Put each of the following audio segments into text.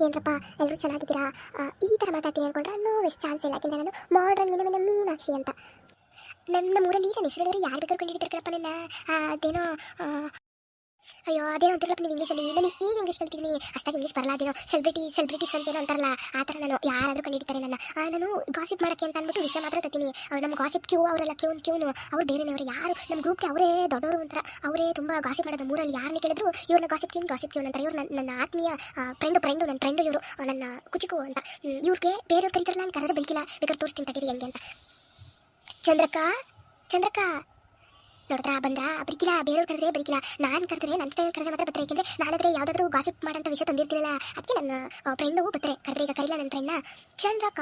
ಏನರಪ್ಪ ಎಲ್ಲರೂ ಚೆನ್ನಾಗಿದ್ದೀರಾ? ಈ ಥರ ಮಾತಾಡ್ತೀನಿ ಅಂದ್ಕೊಂಡ್ರೆ ನೋ ವೆಸ್ಟ್ ಚಾನ್ಸ್ ಇಲ್ಲ. ಯಾಕೆಂದರೆ ನಾನು ಮಾಡರ್ನ್ ಮಿನ ಮೀನಾಕ್ಷಿ ಅಂತ. ನನ್ನ ಊರಲ್ಲಿ ನನ್ನ ಹೆಸರು ಯಾರು ಬೇಕಾದ್ರೂ ಕಂಡಿಡ್ತಾರೆ ಕಣಪ್ಪ ನನ್ನ. ಅದೇನೋ ಅಯ್ಯೋ ಅದೇನೋ ಅಂತಿರಲ್ಲಪ್ಪ ನೀವು ಇಂಗ್ಲೀಷಲ್ಲಿ. ನಾನು ಈಗ ಇಂಗ್ಲೀಷ್ ಕಲ್ತಿದ್ದೀನಿ, ಅಷ್ಟಾಗಿ ಇಂಗ್ಲೀಷ್ ಬರಲ್ಲ. ಅದೇನೋ ಸೆಲೆಬ್ರಿಟೀಸ್ ಅಂತೇನೋ ಅಂತಾರಲ್ಲ, ಆ ಥರ ನಾನು ಯಾರಾದರೂ ಕಂಡಿಡ್ತಾರೆ ನನ್ನ. ನಾನು ಗಾಸಿಪ್ ಮಾಡೋಕ್ಕೆ ಅಂತ ಅಂದ್ಬಿಟ್ಟು ವಿಷಯ ಮಾತ್ರ ತತ್ತೀನಿ. ನಮ್ಮ ಗಾಸಿಪ್ ಕ್ಯೂ ಅವರೆಲ್ಲ ಕ್ಯೂನು ಅವ್ರು ಬೇರೆನವರು. ಯಾರು ನಮ್ಮ ಗ್ರೂಪ್ಗೆ ಅವರೇ ದೊಡ್ಡವರು ಒಂಥರ. ಅವರೇ ತುಂಬ ಗಾಸಿಪ್ ಮಾಡೋದು. ಮೂರಲ್ಲಿ ಯಾರನ್ನೇ ಕೇಳಿದ್ರು ಇವ್ರನ್ನ ಗಾಸಿಪ್ ಕ್ಯೂನ್ ಅಂತಾರೆ. ಇವ್ರು ನನ್ನ ಆತ್ಮೀಯ ನನ್ನ ಫ್ರೆಂಡು ಇವರು, ನನ್ನ ಕುಚಿಕು ಅಂತ. ಇವ್ರಿಗೆ ಬೇರೆಯವ್ರು ಕರೀತಾರಲ್ಲ, ನಾನು ಕರೆದ್ರೆ ಬೆಳಕಿಲ್ಲ, ಬೇಕಾದ್ರೆ ತೋರಿಸ್ತೀನಿ ತಡೀರಿ ಹೆಂಗೆ ಅಂತ. ಚಂದ್ರಕ್ಕ ನೋಡಿದ್ರಾ ಬಂದ್ರಾ? ಬರಿಕಿಲ್ಲ, ಬೇರೆಯವ್ರು ಕರೆದ್ರೆ ಬರಿಕಿಲ್ಲ. ನಾನು ಕರೆದ್ರೆ ನನ್ನ ಸ್ಟೈಲ್ ಕರೆದ್ರೆ ಮಾತ್ರ ಬರ್ತಾರೆ. ಯಾಕೆಂದರೆ ನಾನಾದರೆ ಯಾವುದಾದ್ರೂ ಗಾಸಿಪ್ ಮಾಡೋಂಥ ವಿಷಯ ತಂದಿರ್ತೀರಲ್ಲ, ಅದಕ್ಕೆ ನನ್ನ ಫ್ರೆಂಡು ಬರ್ತಾರೆ. ಕರೆದ್ರೆ ಈಗ ಕರೀಲ್ಲ ನನ್ನ ಫ್ರೆಂಡ್ನ. ಚಂದ್ರಕ್ಕ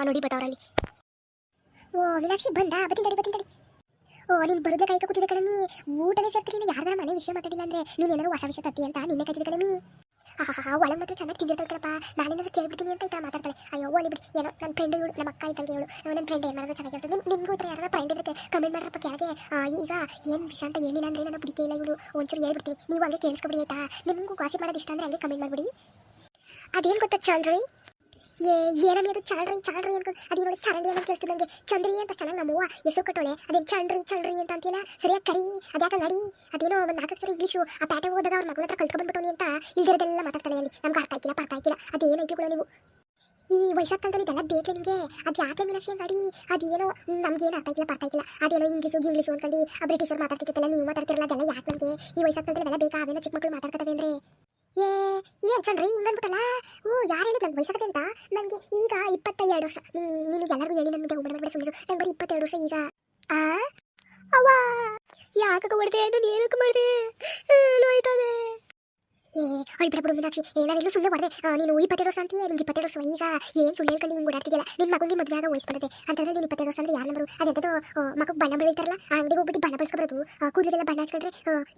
ನೋಡಿ ಬತ್ತವರಲ್ಲಿ. ಓ ಮೀನಾಕ್ಷಿ ಬಂದಾ? ಬತ್ತೀನಿ. ಓ ನೀನು ಬರೋದೇ ಕಾಯ್ಕ ಕೂತಿದ್ದೆ ಕಣಮಿ. ಊಟನೇ ಸೇರ್ತಿರಲಿಲ್ಲ. ಯಾರ್ದಾರ ಮನೆ ವಿಷಯ ಮಾತಾಡಿಲ್ಲ ಅಂದರೆ ನೀನು ಏನಾದ್ರು ಹೊಸ ವಿಷಯ ತತ್ತಿ ಅಂತ ನಿನ್ನೆ ಕಾಯ್ತಿದ್ದೆ ಕಣಮಿ. ಒಳಗೆ ಮಾತ್ರ ಚೆನ್ನಾಗಿ ತಿಂದಿರ್ತಾಳೆ ಕಣಪ್ಪ. ನಾನೇನಾದ್ರು ಕೇಳ್ಬಿಡ್ತೀನಿ ಅಂತ ಆಯ್ತಾ ಮಾತಾಡ್ತಾಳೆ. ಅಯ್ಯೋ ಅಲ್ಲಿ ಬಿಡಿ, ಏನೋ ನನ್ನ ಫ್ರೆಂಡ್ ಇವಳು, ನಮ್ಮ ಅಕ್ಕ ಇದ್ದಂಗೆ ಇವಳು. ನನ್ನ ಫ್ರೆಂಡ್ ಏನು ಮಾಡಿದ್ರೆ ಚೆನ್ನಾಗಿರ್ತದೆ. ನಿಮಗೂ ಈ ಥರ ಯಾರು ಫ್ರೆಂಡ್ ಇರುತ್ತೆ ಕಮೆಂಟ್ ಮಾಡ್ರಪ್ಪ ಕೆಳಗೆ. ಈಗ ಏನು ವಿಷಯ ಅಂತ ಹೇಳಿಲ್ಲ ಅಂದರೆ ನನ್ನ ಬಿಡಿಕೆ ಇಲ್ಲ ಇವಳು. ಒಂಚೂರು ಹೇಳ್ಬಿಡ್ತೀನಿ, ನೀವು ಹಂಗೆ ಕೇಳಿಸ್ಕೊಬಿಡಿ ಆಯ್ತಾ. ನಿಮಗೂ ಗಾಸಿಪ್ ಮಾಡೋದು ಇಷ್ಟ ಅಂದರೆ ಹಂಗೆ ಕಮೆಂಟ್ ಮಾಡಿಬಿಡಿ. ಅದೇನು ಗೊತ್ತಾ ಚಂದ್ರಿ? ಏನಮ್ಮಿ ಅದು ಚಾಳ್ರಿ ಅನ್ಕೊಂಡು ಅದೇ ನೋಡಿ ಚರಂಡಿ ಅಂತ ಕೇಳ್ತಿದ್ದ ನನಗೆ. ಚಂದ್ರಿ ಅಂತ ಚೆನ್ನಾಗಿ ನಮ್ಮವ್ವ ಹೆಸರು ಕಟ್ಟೋಳೆ. ಅದೇನು ಚಂಡ್ರಿ ಅಂತ ಅಂತೀಯಲ್ಲ, ಸರಿಯಾಗಿ ಕರಿ. ಅದ್ಯಾಕೆ ನಡಿ. ಅದೇನೋ ಒಂದು 4 ಸರಿ ಇಂಗ್ಲೀಷು ಆ ಪ್ಯಾಟೆ ಹೋದಾಗ ಅವ್ರ ಮಗಳ ಹತ್ರ ಕಲ್ತ್ಕೊಂಡ್ಬಿಟ್ಟು ಅಂತ ಇಲ್ದಿರೋದೆಲ್ಲ ಮಾತಾಡ್ತಾಳೆ ಅಲ್ಲಿ. ನಮ್ಗೆ ಅರ್ಥ ಆಯ್ಕಿಲ್ಲ. ಅದೇನೈತಿ ಕೂಡ ನೀವು ಈ ವಯಸ್ಸಾದ ಕಾಲದಲ್ಲಿ ಇದೆಲ್ಲ ಬೇಕು ನಿಮಗೆ. ಅದು ಯಾಕೆ ಮೀನಾಕ್ಷಿ ಗಾಡಿ? ಅದೇನೋ ನಮ್ಗೇನು ಅರ್ಥ ಆಯ್ಕಿಲ್ಲ. ಅದೇನೋ ಇಂಗ್ಲೀಷು ಅನ್ಕೊಂಡು ಆ ಬ್ರಿಟಿಷರು ಮಾತಾಡ್ತಿದ್ದಲ್ಲ, ನೀವು ಮಾತಾಡ್ತಿರಲ್ಲ. ಅದೆಲ್ಲ ಯಾಕೆ ನಮಗೆ ಈ ವಯಸ್ಸಾದ ಕಾಲದಲ್ಲಿ ಎಲ್ಲ ಬೇಕಾ? ಅವೇನೋ ಚಿಕ್ಕ ಮಕ್ಕಳು ಮಾತಾಡ್ತವೆ ಅಂದರೆ ಏನು ಚಂದ್ರಿ ಹಿಂಗನ್ಬಿಟ್ಟಲ್ಲ. ಯಾರು ಹೇಳಿದ್ ನಂಗೆ ವಯಸ್ಸಾಗತ್ತೆ ಅಂತ? ನನಗೆ ಈಗ 22 ವರ್ಷ. ನಿನಗೆ ಎಲ್ಲರಿಗೂ ಹೇಳಿ ನನಗೆ ಒಬ್ಬರ ಸುಮ್ಮನೆ ನಂಗೆ ಬರೀ 22 ವರ್ಷ ಈಗ. ಅವ್ವ ಯಾಕೆ ಹೊಡೆದೆ? ನಾನು ಏನಕ್ಕೆ ಮಾಡಿದೆ? ನೋಯ್ತದೆ. ಬಿಡು ಮೀನಾಕ್ಷಿ, ಏನಾದ್ರು ಸುಮ್ಮನೆ ಹೊಡೆದೆ. ನೀನು 22 ವರ್ಷ ಅಂತೀಯ, ನಿಂಗೆ 22 ವರ್ಷ ಈಗ. ಏನು ಸುಳ್ಳು ಹೇಳ್ಕೊಂಡು ಹಿಂಗೆ ಓಡಾಡ್ತಿದ್ದಿಲ್ಲ. ನಿನ್ನ ಮಗನಿಗೆ ಮದುವೆ ಆಗ ವಯಸ್ಸು ಬಂದಿದೆ ಅಂತಂದ್ರೆ ನೀನು 22 ವರ್ಷ ಅಂದ್ರೆ ಯಾರು ನಂಬರು? ಅದೆಂತದ್ದು ಮಗಕ್ಕೆ ಬಣ್ಣ ಬೆಳಿತಾರಲ್ಲ, ಆ ಅಂಗಡಿಗೆ ಹೋಗ್ಬಿಟ್ಟು ಬಣ್ಣ ಬಳಸ್ಕೊಬರೋದು. ಕೂದಲಿಗೆಲ್ಲ ಬಣ್ಣ ಹಚ್ಕೊಂಡ್ರೆ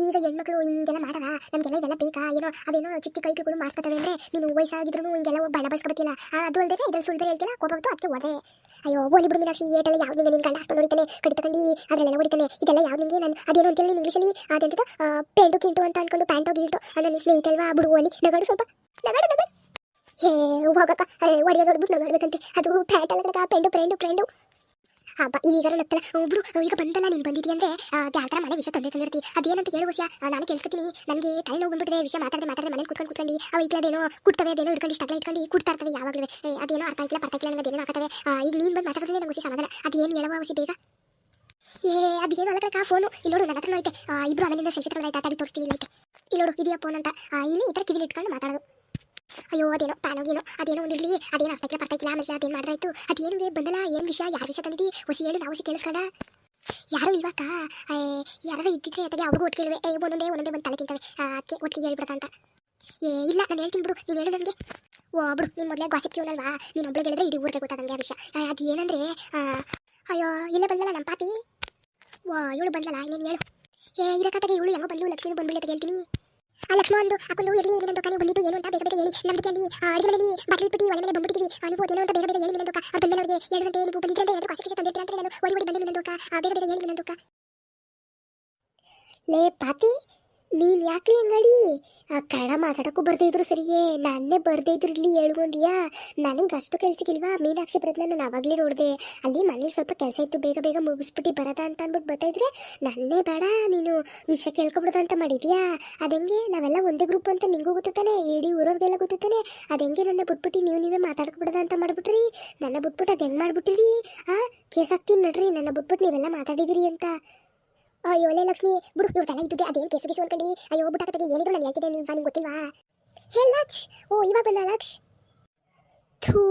ಈಗ ಹೆಣ್ಮಕ್ಳು ಹಿಂಗೆಲ್ಲ ಮಾಡಾರ. ನಮಗೆಲ್ಲ ಇದೆಲ್ಲ ಬೇಕಾ? ಏನೋ ಅದೇನೋ ಚಿಕ್ಕ ಕೈಗಳು ಮಾಡಿಸ್ಕೊತವೆ ಅಂದರೆ ನೀನು ವಯಸ್ಸಾಗಿದ್ರು ಹಿಂಗೆಲ್ಲ ಬಣ್ಣ ಬಳಸ್ಕೊಬತ್ತಿಲ್ಲ. ಅದು ಅಲ್ಲದೆ ಇದ್ರಲ್ಲಿ ಸುಳ್ಳು ಹೇಳ್ತಿಲ್ಲ, ಕೋಪ ಬಂತು ಅದಕ್ಕೆ ಹೊಡೆ. ಅಯ್ಯೋ ಬೋಲಿ ಬಿಡು ಮೀನಾಕ್ಷಿ, ಏಟೆಲ್ಲ ಯಾವ್ದು ನಿಂಗೆ ನಿನ್ನ ಗಂಡ ಅಷ್ಟೊಂದು ಹೊಡಿತಾನೆ, ಕಡಿತಕೊಂಡು ಅದರಲ್ಲೆಲ್ಲ ಹೊಡಿತಾನೆ. ಇದೆಲ್ಲ ಯಾವ್ದು ನಿಂಗೆ? ನಾನು ಅದೇನೋ ಅಂತೇಳಿ ಇಂಗ್ಲೀಷಲ್ಲಿ ಅದೆಂತದ್ದು ಪೆಂಟು ಕಿಂಟು ಅಂತ ಅಂದ್ಕೊಂಡು ಪ್ಯಾಂಟು ಗೀಟು ನನ್ನ ಸ್ನೇಹಿತ ಅಲ್ವಾ ಬಿಡು. ಅಲ್ಲಿ ನಗಡು ಸ್ವಲ್ಪ ನಗಡು ಹೋಗಕ್ಕ. ಹೊಡೆಯೋದು ಹೊಡ್ಬಿಟ್ಟು ನಗಡ್ಬೇಕಂತೆ. ಅದು ಪ್ಯಾಂಟ್ ಅಲ್ಲ ಕಣಕ, ಫ್ರೆಂಡು ಹಬ್ಬ. ಈಗ ನಗ್ತಲ್ಲ ಬಿಡು. ಈಗ ಬಂದಲ್ಲ ನೀನು ಬಂದಿದ್ದೀಯ ಅಂದರೆ ಯಾವ ಥರ ಮನೆ ವಿಷಯ ತಂದಿರ್ತಿ. ಅದೇನಂತ ಹೇಳು ವಿಷಯ ನಾನು ಕೇಳಿಸ್ಕೊತೀನಿ. ನನಗೆ ತಲೆ ನೋವು ಬಂದ್ಬಿಟ್ಟಿದೆ. ವಿಷಯ ಮಾತಾಡದೆ ಮನೇಲಿ ಕೂತ್ಕೊಂಡು ಅವು ಈಗ ಅದೇನೋ ಕುಡ್ತವೆ, ಅದೇನೋ ಇಟ್ಕೊಂಡು ಇಷ್ಟ ಇಟ್ಕೊಂಡು ಕುಡ್ತಾ ಇರ್ತವೆ ಯಾವಾಗಲೂ. ಅದೇನೋ ಅರ್ಥ ಆಯ್ಕಿಲ್ಲ ನನಗೆ ಅದೇನೋ ಆಗ್ತವೆ. ಈಗ ನೀನು ಬಂದು ಮಾತಾಡೋದ್ರಲ್ಲಿ ನಂಗೆ ಸಮಾಧಾನ. ಅದೇನು ಹೇಳುವ ವಸಿ ಬೇಗ. ಅದೇನು ಅಲ್ಲ ಕಣಕ ಫೋನು ಇಲ್ಲಿ ನೋಡು, ನನ್ನ ಹತ್ರ ಐತೆ. ಇಬ್ರು ಆಮೇಲಿಂದ ಸೆಲ್ಫಿ ತಗೊಳ್ಳಾಯ್ತಾ ತಡಿ ತೋರಿಸ್ತೀನಿ. ಇಲ್ಲ ಐತೆ ಇಲ್ಲಿ ನೋಡು, ಇದೆಯಾ ಫೋನ್ ಅಂತ. ಇಲ್ಲಿ ಈ ಥರ ಕಿವಿಲಿ ಇಟ್ಕೊಂಡು ಮಾತಾಡೋದು. ಅಯ್ಯೋ ಅದೇನೋ ಪ್ಯಾನೋಗೇನೋ ಅದೇನೋ ಒಂದಿರಲಿ. ಅದೇನೋ ಅರ್ಥ ಆಯ್ಕಿಲ್ಲ ಆಮೇಲೆ ಅದೇನು ಮಾಡಿದ್ರಾಯ್ತು. ಅದೇನು ಬಂದಲ್ಲ, ಏನು ವಿಷಯ, ಯಾರು ವಿಷಯ ತಂದಿದ್ದಿ ಹೊಸಿ ಹೇಳಿ. ನಾವು ಕೇಳಿಸ್ಕೊಂಡ ಯಾರು ಇಲ್ವಾಕ? ಯಾರು ಇದ್ದಿದ್ರೆ ಅದೇ ಅವ್ರಿಗೂ ಒಟ್ಟಿಗೆ ಒಂದೊಂದೇ ಬಂದು ತಲೆ ತಿಂತವೆ. ಅದಕ್ಕೆ ಒಟ್ಟಿಗೆ ಹೇಳ್ಬಿಡತ್ತ. ಇಲ್ಲ ನಾನು ಹೇಳ್ತೀನಿ ಬಿಡು, ನೀನು ಹೇಳು ನನಗೆ. ಬಿಡು, ನೀನು ಮೊದಲೇ ಗಾಸಿಪ್ ಕ್ಯೂನಲ್ವಾ, ನೀನು ಒಬ್ಬಳಿಗೆ ಹೇಳಿದ್ರೆ ಇಡೀ ಊರಿಗೆ ಗೊತ್ತಾ ನನಗೆ ಆ ವಿಷಯ. ಅದು ಏನಂದರೆ ಅಯ್ಯೋ ಇಲ್ಲೇ ಬಂದಲ್ಲ ನಮ್ಮ ಪಾತಿ. ಇವಳು ಬಂದಲ್ಲ, ಇನ್ನೇನು ಹೇಳು. ಇದಕ್ಕಾಗೆ ಇವಳು ಹೆಂಗೋ ಬಂದು ಲಕ್ಷ್ಮೀನು ಬಂದ್ಬಿಡಿ ಅಂತ ಹೇಳ್ತೀನಿ. ಆ ಲಕ್ಷ್ಮ ಒಂದು ಹಾಕೊಂಡು ಇರಲಿ ನಿನ್ನೊಂದು ನೀವು ಬಂದಿದ್ದು ಏನು ಅಂತ ಬೇಗ ಹೇಳಿ. ನಮಗೆ ಅಲ್ಲಿ ಅಡುಗೆ ಮನೆಯಲ್ಲಿ ಬಾಟ್ಲಿ ಇಟ್ಬಿಟ್ಟು ಒಲೆ ಮೇಲೆ ಬಂದ್ಬಿಟ್ಟಿದ್ದೀವಿ. ನೀವು ಅದೇನೋ ಅಂತ ಬೇಗ ಹೇಳಿ ನಿನ್ನೊಂದು. ಅದು ಬಂದ ಅವರಿಗೆ 7 ಗಂಟೆ ನೀವು ಬಂದಿದ್ರೆ ಅಂತ ಏನಾದರೂ ಕಾಸಿ ತಂದಿರ್ತೀನಿ ಅಂತ ನಾನು ಓಡಿ ಬಂದೆ ನಿನ್ನೊಂದು. ಬೇಗ ಹೇಳಿ ನಿನ್ನೊಂದು. ಲೇ ಪಾತಿ, ನೀನು ಯಾಕೆ ಅಂಗಡಿ ಕನ್ನಡ ಮಾತಾಡೋಕ್ಕೂ ಬರ್ದೇ ಇದ್ರು ಸರಿಯೇ, ನಾನೇ ಬರ್ದೇ ಇದ್ರು ಇಲ್ಲಿ ಹೇಳ್ಕೊಂಡ್ಯಾ? ನನಗೆ ಅಷ್ಟು ಕೆಲ್ಸಕ್ಕಿಲ್ವಾ? ಮೀನಾಕ್ಷಿ ಪ್ರಯತ್ನ ನಾನು ಆವಾಗಲೇ ನೋಡಿದೆ. ಅಲ್ಲಿ ಮನೇಲಿ ಸ್ವಲ್ಪ ಕೆಲಸ ಇತ್ತು, ಬೇಗ ಮುಗಿಸ್ಬಿಟ್ಟು ಬರೋದ ಅಂತ ಅಂದ್ಬಿಟ್ಟು ಬರ್ತಾಯಿದ್ರೆ ನನ್ನೇ ಬೇಡ ನೀನು ವಿಷಯ ಕೇಳ್ಕೊಬಿಡೋದ ಅಂತ ಮಾಡಿದ್ಯಾ? ಅದೆಂಗೆ? ನಾವೆಲ್ಲ ಒಂದೇ ಗ್ರೂಪ್ ಅಂತ ನಿಂಗೂ ಗೊತ್ತಾನೆ, ಇಡೀ ಊರವ್ರಿಗೆಲ್ಲ ಗೊತ್ತಾನೆ. ಅದೆಂಗೆ ನನ್ನ ಬಿಟ್ಬಿಟ್ಟು ನೀವೇ ಮಾತಾಡ್ಕೊಬಿಡೋದ ಅಂತ ಮಾಡ್ಬಿಟ್ರಿ? ನನ್ನ ಬಿಟ್ಬಿಟ್ಟು ಅದು ಹೆಂಗೆ ಮಾಡ್ಬಿಟ್ಟಿರಿ? ಕೇಸ್ ಹಾಕ್ತೀನಿ ನಡ್ರಿ, ನನ್ನ ಬಿಟ್ಬಿಟ್ಟು ನೀವೆಲ್ಲ ಮಾತಾಡಿದಿರಿ ಅಂತ. ಅಯ್ಯೋ ಒಳ್ಳೆ ಲಕ್ಷ್ಮಿ ಬಿಡು, ಇವ್ರದೆಲ್ಲ ಇದ್ದಿದೆ. ಅದೇನು ಕೇಸು ಅನ್ಕೊಂಡು ಅಯ್ಯೋ ಬಿಟ್ಟಾಕತ್ತೆ. ಏನಿದ್ರು ನಾನು ಹೇಳ್ತಿದ್ದೆ ನಿಮ್ಗೆ ಗೊತ್ತಿಲ್ವಾ? ಹೇ ಲಕ್ಷ್, ಇವಾಗ ಬಂದ ಲಕ್ಷ್. ಥೂ,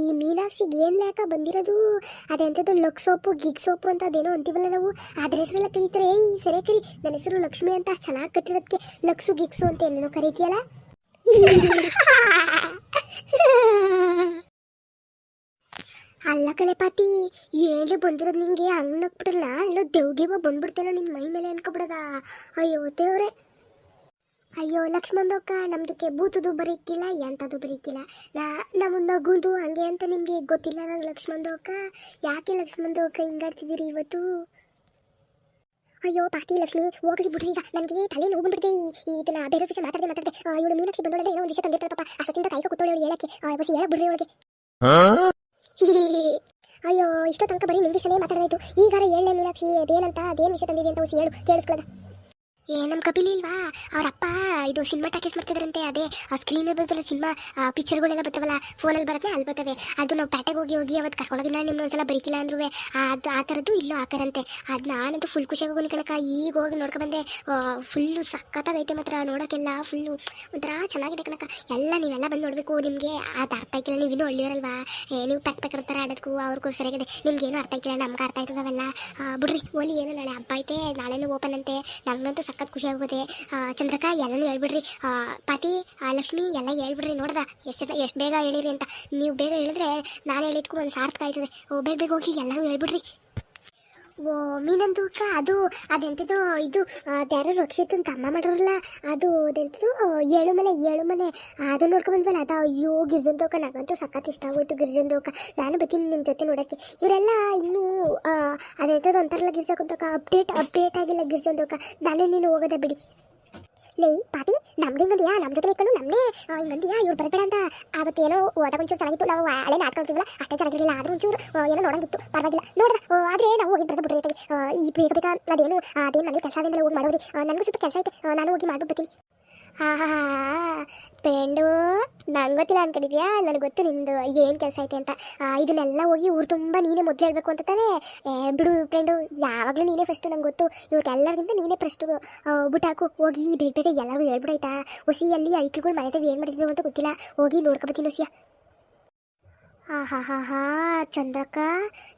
ಈ ಮೀನಾಕ್ಷಿಗೆ ಏನು ಲೇಕ ಬಂದಿರೋದು? ಅದೆಂಥದ್ದು ಲಕ್ ಸೋಪು ಗಿಗ್ ಸೋಪು ಅಂತ ಅದೇನೋ ಅಂತೀವಲ್ಲ ನಾವು, ಅದ್ರ ಹೆಸರೆಲ್ಲ ಕರೀತಾರೆ. ಸರಿ ಕರಿ, ನನ್ನ ಹೆಸರು ಲಕ್ಷ್ಮಿ ಅಂತ ಅಷ್ಟು ಚೆನ್ನಾಗಿ ಕಟ್ಟಿರೋದಕ್ಕೆ ಲಕ್ಸು ಗಿಗ್ಸು ಅಂತ ಏನೇನೋ ಕರೀತೀಯಲ್ಲ. ಅಲ್ಲ ಕಲೆ ಪಾತಿ, ಏನೇ ಬಂದಿರೋದು ನಿಂಗೆ ಹಂಗೆ ನಕ್ಬಿಡಲ್ಲ. ಎಲ್ಲೋ ದೇವ್ಗೇವ ಬಂದ್ಬಿಡ್ತೇನೋ ನಿನ್ನ ಮೈ ಮೇಲೆ ಅನ್ಕೊಬಿಡದ. ಅಯ್ಯೋ ದೇವ್ರೆ. ಅಯ್ಯೋ ಲಕ್ಷ್ಮಣಕ್ಕ, ನಮ್ದಕ್ಕೆ ಬೂತದು ಬರೀಕಿಲ್ಲ, ಎಂಥದ್ದು ಬರೀಕಿಲ್ಲ. ನಮ್ಮ ನಗುದು ಹಂಗೆ ಅಂತ ನಿಮಗೆ ಗೊತ್ತಿಲ್ಲ ಲಕ್ಷ್ಮಣಕ್ಕ? ಯಾಕೆ ಲಕ್ಷ್ಮಣಕ್ಕ ಹಿಂಗಾಡ್ತಿದ್ದೀರಿ ಇವತ್ತು? ಅಯ್ಯೋ ಪಾತಿ ಲಕ್ಷ್ಮಿ ಹೋಗ್ಲಿ ಬಿಡ್ರಿ ಈಗ ನನಗೆ ತಲೆ ನೋವು ಬಂದ್ಬಿಡ್ದೆ ಇದನ್ನ ಬೇರೆ ವಿಷಯ ಮಾತಾಡದೆ ಇವಳು ಮೀನಾಕ್ಷಿ ಬಂದೋಳೆ ಏನೋ ಒಂದು ವಿಷಯ ತಂದಿರ್ತಾರೆ ಪಾಪ ಅಷ್ಟೊತ್ತಿಂದ ಕಾಯ್ಕ ಕೂತೋಳೆ ಅವಳು ಹೇಳಕ್ಕೆ ಬಸ್ ಹೇಳಕ್ ಬಿಡ್ರಿ ಅವಳಿಗೆ ಅಯ್ಯೋ ಇಷ್ಟೋ ತನಕ ಬರೀ ನಿಮ್ ವಿಷಯನೇ ಮಾತಾಡೋದಾಯ್ತು ಈಗಾರ ಹೇಳಲೆ ಮೀನಾಕ್ಷಿ ಅದೇನು ವಿಷಯ ತಂದಿದೆ ಅಂತ ಹೇಳು ಕೇಳಿಸ್ಕೊಳ್ಳೋದ ನಮ್ಮ ಕಪಿಲಿ ಇಲ್ವಾ ಅವ್ರ ಅಪ್ಪ ಇದು ಸಿನಿಮಾ ಟಾಕೀಸ್ ಮಾಡ್ತಿದ್ರಂತೆ ಅದೇ ಆ ಸ್ಕ್ರೀನ್ ಬರ್ತಲ್ಲ ಸಿನಿಮಾ ಪಿಕ್ಚರ್ಗಳೆಲ್ಲ ಬರ್ತಾವಲ್ಲ ಫೋನಲ್ಲಿ ಬರುತ್ತೆ ಅಲ್ಲಿ ಬರ್ತವೆ ಅದು ನಾವು ಪ್ಯಾಟೆಗೆ ಹೋಗಿ ಅವತ್ತು ಕರ್ಕೊಂಡೋಗಿಲ್ಲ ನಿಮ್ಗೆ ಒಂದ್ಸಲ ಬರೀಕಿಲ್ಲ ಅಂದ್ರೂ ಅದು ಆ ಥರದ್ದು ಇಲ್ಲೂ ಹಾಕರಂತೆ ಅದು ನಾನಂತೂ ಫುಲ್ ಖುಷಿಯಾಗಿ ಹೋಗಿ ಕಣಕ ಈಗ ಹೋಗಿ ನೋಡ್ಕೊಂಡ್ಬಂದೆ ಫುಲ್ಲು ಸಖತ್ತಾಗೈತೆ ಮಾತ್ರ ನೋಡೋಕ್ಕೆಲ್ಲ ಫುಲ್ಲು ಒಂಥರ ಚೆನ್ನಾಗಿದೆ ಕಣಕ ಎಲ್ಲ ನೀವೆಲ್ಲ ಬಂದು ನೋಡಬೇಕು ನಿಮಗೆ ಅದು ಅರ್ಥ ಆಯ್ಕಿಲ್ಲ ನೀವು ಇನ್ನೂ ಹಳ್ಳಿಯವರಲ್ವಾ ನೀವು ಪ್ಯಾಕ್ ಇರ್ತಾರೆ ಆಡೋದಕ್ಕೂ ಅವ್ರಿಗೂ ಸರಿಯಾಗಿದೆ ನಿಮ್ಗೇನು ಅರ್ಥ ಆಯ್ಕಿಲ್ಲ ನಮ್ಗೆ ಅರ್ಥ ಆಯ್ತದವೆಲ್ಲ ಬಿಡ್ರಿ ಓಲಿ ಏನು ನಾಳೆ ಹಬ್ಬ ಐತೆ ನಾಳೆನೂ ಓಪನ್ ಅಂತೆ ನಮಗಂತೂ ಸಖತ್ ಖುಷಿ ಆಗೋದೆ ಚಂದ್ರಕ ಎಲ್ಲನೂ ಹೇಳ್ಬಿಡ್ರಿ ಪಾತಿ ಲಕ್ಷ್ಮಿ ಎಲ್ಲ ಹೇಳ್ಬಿಡ್ರಿ ನೋಡ್ದ ಎಷ್ಟು ಬೇಗ ಹೇಳಿರಿ ಅಂತ ನೀವು ಬೇಗ ಹೇಳಿದ್ರೆ ನಾನು ಹೇಳಿದ್ಕೂ ಒಂದು ಸಾರ್ಥಕ ಆಯ್ತದೆ ಬೇಗ ಹೋಗಿ ಎಲ್ಲರೂ ಹೇಳ್ಬಿಡ್ರಿ ಓ ಮೀನಂದೂಕ ಅದೆಂಥದ್ದು ಇದು ಯಾರು ರಕ್ಷಿತನ ತಮ್ಮ ಮಾಡಿರಲ್ಲ ಅದು ಅದೆಂಥದ್ದು ಏಳುಮಲೆ ಅದನ್ನ ನೋಡ್ಕೊಂಡು ಬಂದ್ವಲ್ಲ ಅಯ್ಯೋ ಗಿರ್ಜಂದೋಕ ನನಗಂತೂ ಸಖತ್ ಇಷ್ಟ ಆಗೋಯ್ತು ಗಿರ್ಜಂದೋಕ ನಾನು ಬರ್ತೀನಿ ನಿಮ್ಮ ಜೊತೆ ನೋಡೋಕ್ಕೆ ಇವರೆಲ್ಲ ಇನ್ನೂ ಅದೆಂಥದ್ದು ಅಂತಾರಲ್ಲ ಗಿರ್ಜಂದೋಕ ಅಪ್ಡೇಟ್ ಆಗಿಲ್ಲ ಗಿರ್ಜಂದೋಕ ನಾನು ನೀನು ಹೋಗೋದ ಬಿಡಿ ಲೇ ಪಾತಿ ನಮ್ಗೆ ಹಿಂಗಂದಿಯಾ ನಮ್ಮ ಜೊತೆ ಇಟ್ಕೊಂಡು ನಮ್ಮನ್ನೇ ಹಿಂಗಂದಿಯಾ ಇವ್ರು ಬರಬೇಡ ಅಂತ ಅವತ್ತೇನೋ ಓದಾಗ ಒಂಚೂರು ಚೆನ್ನಾಗಿತ್ತು ನಾವು ಹಳೆ ನಾಟ್ಕೊಳ್ತಿದ್ವಲ್ಲ ಅಷ್ಟೇ ಚೆನ್ನಾಗಿರಲಿಲ್ಲ ಆದ್ರೂ ಒಂಚೂರು ಏನೋ ನೋಡಂಗಿತ್ತು ಪರವಾಗಿಲ್ಲ ನೋಡ್ದ ಆದರೆ ನಾವು ಹೋಗಿ ಬರೆದು ಬಿಡ್ರಿ ಈ ಬೇಗ ಅದೇನು ನನಗೆ ಕೆಲಸ ಆದಿಂದಲೇ ಹೋಗಿ ಮಾಡೋರಿ ನನಗೂ ಸ್ವಲ್ಪ ಕೆಲಸ ಐತೆ ನಾನು ಹೋಗಿ ಮಾಡ್ಬಿಡ್ತೀನಿ ಫ್ರೆಂಡು ನಂಗೆ ಗೊತ್ತಿಲ್ಲ ಅನ್ಕೊಂಡಿದ್ಯಾ ನನಗೆ ಗೊತ್ತು ನಿಂದು ಏನು ಕೆಲಸ ಐತೆ ಅಂತ ಇದನ್ನೆಲ್ಲ ಹೋಗಿ ಊರು ತುಂಬ ನೀನೇ ಮೊದಲು ಹೇಳಬೇಕು ಅಂತ ತಾನೇ ಬಿಡು ಫ್ರೆಂಡು ಯಾವಾಗಲೂ ನೀನೇ ಫಸ್ಟು ನಂಗೆ ಗೊತ್ತು ಇವ್ರಿಗೆಲ್ಲರಿಗಿಂತ ನೀನೇ ಫಸ್ಟು ಬಿಟ್ಟಾಕು ಹೋಗಿ ಬೇಗ ಎಲ್ಲರಿಗೂ ಹೇಳ್ಬಿಡಾಯ್ತಾ ಹೊಸಿಯಲ್ಲಿ ಐಕ್ಳುಗಳು ಮನೆತಾವೆ ಏನು ಮಾಡಿದ್ರು ಅಂತ ಗೊತ್ತಿಲ್ಲ ಹೋಗಿ ನೋಡ್ಕೊಬತ್ತೀನಿ ಹೊಸಿಯ ಚಂದ್ರಕ್ಕ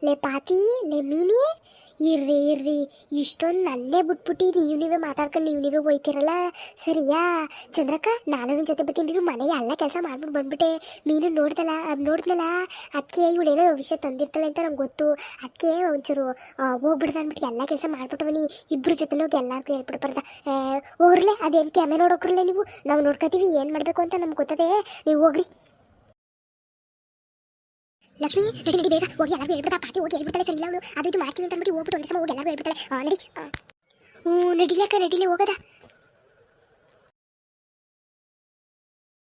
ಲೇ ಪಾತಿ ಲೇ ಮೀನಿ ಇರ್ರಿ ಇಷ್ಟೊಂದು ನನ್ನೇ ಬಿಟ್ಬಿಟ್ಟು ನೀವೇ ಮಾತಾಡ್ಕೊಂಡು ನೀವೇ ಹೋಯ್ತಿರಲ್ಲ ಸರಿಯಾ ಚಂದ್ರಕ್ಕ ನಾನು ನನ್ನ ಜೊತೆ ಬರ್ತೀನಿ ಮನೆಗೆ ಎಲ್ಲ ಕೆಲಸ ಮಾಡ್ಬಿಟ್ಟು ಬಂದ್ಬಿಟ್ಟೆ ಮೀನು ನೋಡ್ದಲ್ಲ ಅದಕ್ಕೆ ಇವಳೇನೋ ವಿಷಯ ತಂದಿರ್ತಾಳೆ ಅಂತ ನಂಗೆ ಗೊತ್ತು ಅದಕ್ಕೆ ಒಂಚೂರು ಹೋಗ್ಬಿಡ್ದು ಅಂದ್ಬಿಟ್ಟು ಎಲ್ಲ ಕೆಲಸ ಮಾಡ್ಬಿಟ್ಟು ಬನ್ನಿ ಇಬ್ಬರು ಜೊತೆ ಹೋಗಿ ಎಲ್ಲರಿಗೂ ಹೇಳ್ಬಿಡ್ಬಾರ್ದ ಹೋಗ್ರಲೆ ಅದೇನು ಕ್ಯಾಮೆ ನೋಡೋಕ್ರಲ್ಲೇ ನೀವು ನಾವು ನೋಡ್ಕೋತೀವಿ ಏನು ಮಾಡಬೇಕು ಅಂತ ನಮ್ಗೆ ಗೊತ್ತದೆ ನೀವು ಹೋಗ್ರಿ ಲಕ್ಷ್ಮಿ ನಡಿ ಬೇಗ ಹೋಗಿ ಎಲ್ಲರಿಗೂ ಹೇಳ್ಬಿಡ್ತಾ ಪಾಟಿ ಹೋಗಿ ಹೇಳ್ಬಿಡ್ತಾಳೆ ಸರಿ ಇಲ್ಲ ಅವಳು ಅದು ಇದು ಮಾಡ್ತೀನಿ ಅಂತ ಅಂದ್ಬಿಟ್ಟು ಹೋಗ್ಬಿಟ್ಟು ಒಂದು ಸಮ ಹೋಗಿ ಎಲ್ಲರಿಗೂ ಹೇಳ್ಬಿಡ್ತಾಳೆ ನಡಿ ನಡಿಲಕ್ಕ ಹೋಗೋದ